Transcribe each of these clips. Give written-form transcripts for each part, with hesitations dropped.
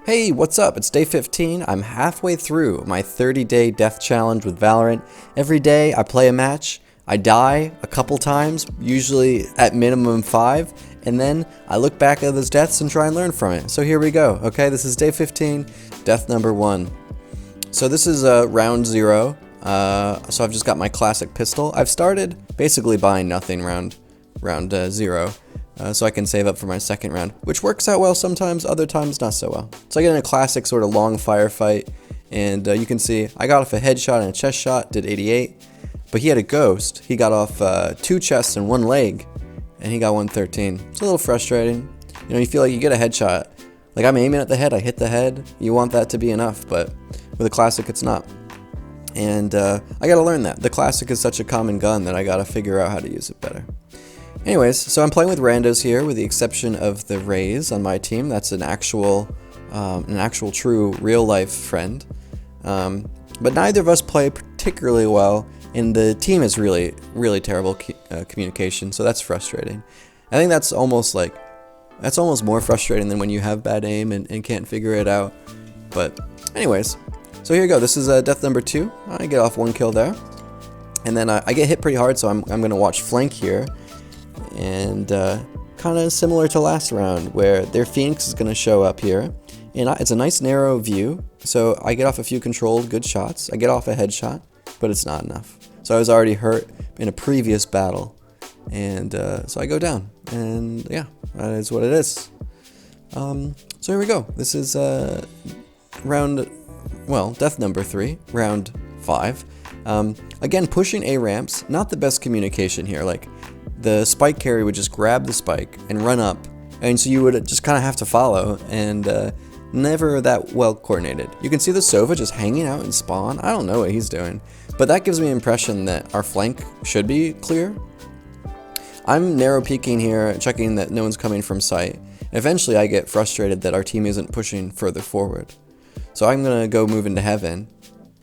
Hey, what's up? It's day 15. I'm halfway through my 30-day death challenge with Valorant. Every day I play a match, I die a couple times, usually at minimum 5, and then I look back at those deaths and try and learn from it. So here we go, okay? This is day 15, death number 1. So this is round 0. So I've just got my classic pistol. I've started basically buying nothing round 0. So I can save up for my second round, which works out well sometimes, other times not so well. So I get in a classic sort of long firefight, and you can see I got off a headshot and a chest shot, did 88, but he had a ghost. He got off 2 chests and 1 leg, and he got 113. It's a little frustrating. You know, you feel like you get a headshot. Like I'm aiming at the head, I hit the head. You want that to be enough, but with a classic it's not. And I gotta learn that. The classic is such a common gun that I gotta figure out how to use it better. Anyways, so I'm playing with randos here, with the exception of the Raze on my team. That's an actual true real-life friend. But neither of us play particularly well, and the team is really, really terrible communication, so that's frustrating. I think that's almost more frustrating than when you have bad aim and can't figure it out. But anyways, so here you go. This is death number 2. I get off 1 kill there, and then I get hit pretty hard, so I'm gonna watch flank here. And kind of similar to last round, where their Phoenix is going to show up here, and it's a nice narrow view, so I get off a few controlled good shots. I get off a headshot, but it's not enough. So I was already hurt in a previous battle, and so I go down, and yeah, that is what it is. So here we go. This is death number 3, round 5. Again, pushing A ramps, not the best communication here. Like, the spike carry would just grab the spike and run up, and so you would just kind of have to follow, and never that well coordinated. You can see the Sova just hanging out in spawn. I don't know what he's doing, but that gives me the impression that our flank should be clear. I'm narrow peeking here, checking that no one's coming from sight. Eventually I get frustrated that our team isn't pushing further forward. So I'm gonna go move into heaven,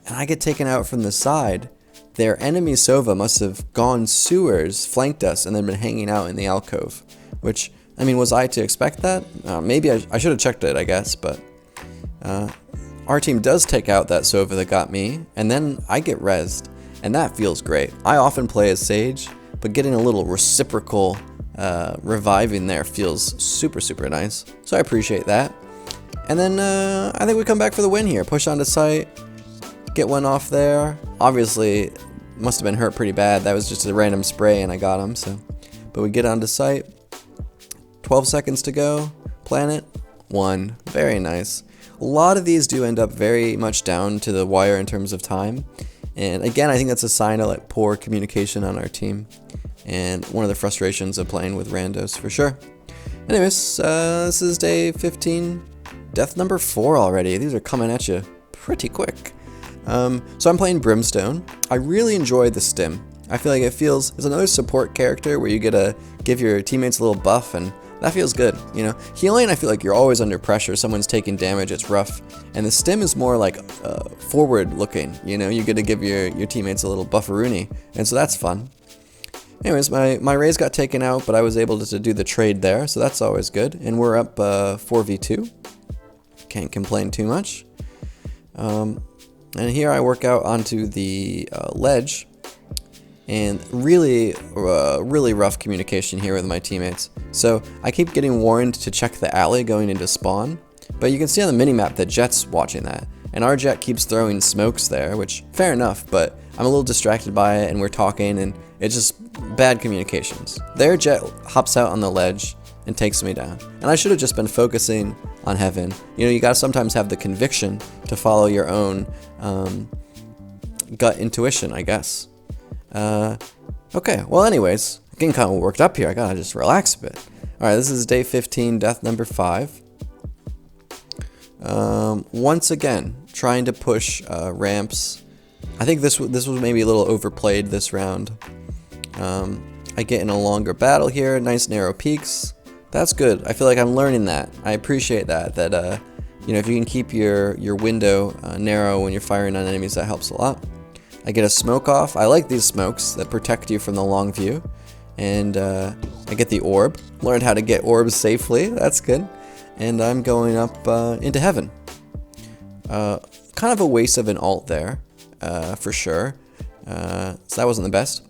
and I get taken out from the side. Their enemy Sova must have gone sewers, flanked us, and then been hanging out in the alcove. Which, I mean, was I to expect that? Maybe I should have checked it, I guess, but our team does take out that Sova that got me, and then I get rezzed, and that feels great. I often play as Sage, but getting a little reciprocal reviving there feels super, super nice, so I appreciate that. And then I think we come back for the win here. Push onto site. Get one off there. Obviously, must have been hurt pretty bad. That was just a random spray and I got him. So, but we get onto site. 12 seconds to go. Planet 1. Very nice. A lot of these do end up very much down to the wire in terms of time. And again, I think that's a sign of like poor communication on our team. And one of the frustrations of playing with randos for sure. Anyways, this is day 15. Death number 4 already. These are coming at you pretty quick. So I'm playing Brimstone. I really enjoy the stim. I feel like it's another support character where you get to give your teammates a little buff, and that feels good, you know. Healing, I feel like you're always under pressure, someone's taking damage, it's rough. And the stim is more like forward looking, you know, you get to give your teammates a little bufferoonie, and so that's fun. Anyways, my Raze got taken out, but I was able to do the trade there, so that's always good. And we're up 4v2. Can't complain too much. And here I work out onto the ledge, and really rough communication here with my teammates. So I keep getting warned to check the alley going into spawn, but you can see on the minimap that Jet's watching that, and our Jet keeps throwing smokes there, which fair enough, but I'm a little distracted by it, and we're talking, and it's just bad communications. Their Jet hops out on the ledge and takes me down, and I should have just been focusing on heaven. You know, you gotta sometimes have the conviction to follow your own gut intuition, I guess. Okay, well anyways, getting kind of worked up here, I gotta just relax a bit. Alright, this is day 15, death number 5. Once again, trying to push ramps. I think this was maybe a little overplayed this round. I get in a longer battle here, nice narrow peaks. That's good. I feel like I'm learning that. I appreciate that you know, if you can keep your window narrow when you're firing on enemies, that helps a lot. I get a smoke off. I like these smokes that protect you from the long view. And I get the orb. Learned how to get orbs safely. That's good. and I'm going up into heaven. Kind of a waste of an ult there, for sure. So that wasn't the best.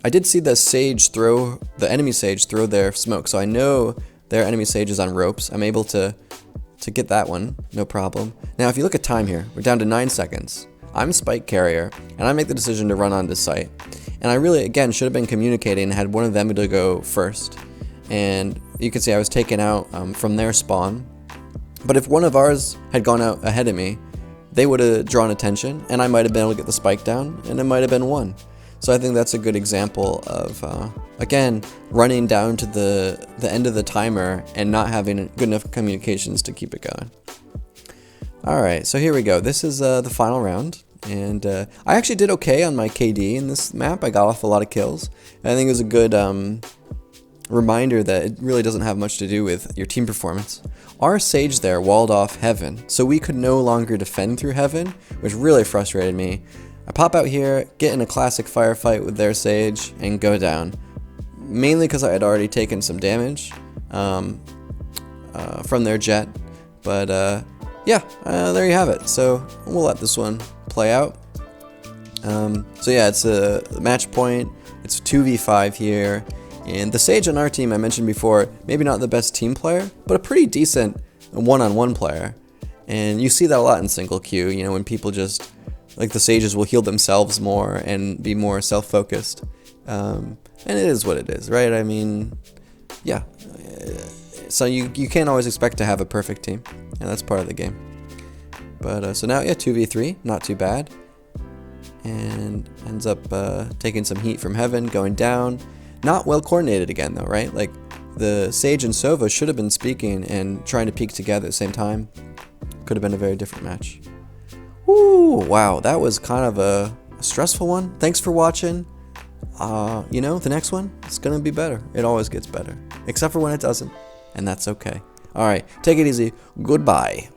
I did see the enemy sage throw their smoke, so I know their enemy sage is on ropes. I'm able to get that one, no problem. Now, if you look at time here, we're down to 9 seconds. I'm spike carrier, and I make the decision to run onto site. And I really, again, should have been communicating and had one of them to go first. And you can see I was taken out from their spawn. But if one of ours had gone out ahead of me, they would have drawn attention, and I might have been able to get the spike down, and it might have been one. So I think that's a good example of, again, running down to the end of the timer and not having good enough communications to keep it going. Alright, so here we go. This is the final round, and I actually did okay on my KD in this map. I got off a lot of kills, and I think it was a good reminder that it really doesn't have much to do with your team performance. Our sage there walled off heaven, so we could no longer defend through heaven, which really frustrated me. I pop out here, get in a classic firefight with their sage, and go down. Mainly because I had already taken some damage from their jet. But yeah, there you have it. So we'll let this one play out. So yeah, it's a match point. It's 2v5 here. And the sage on our team, I mentioned before, maybe not the best team player, but a pretty decent one-on-one player. And you see that a lot in single queue, you know, when people just, like the sages will heal themselves more and be more self-focused. And it is what it is, right? I mean, yeah. So you can't always expect to have a perfect team, and that's part of the game. But so now, yeah, 2v3, not too bad. And ends up taking some heat from heaven, going down. Not well coordinated again though, right? Like the Sage and Sova should have been speaking and trying to peek together at the same time. Could have been a very different match. Woo! Wow, that was kind of a stressful one. Thanks for watching. You know, the next one, it's gonna be better. It always gets better. Except for when it doesn't. And that's okay. Alright, take it easy. Goodbye.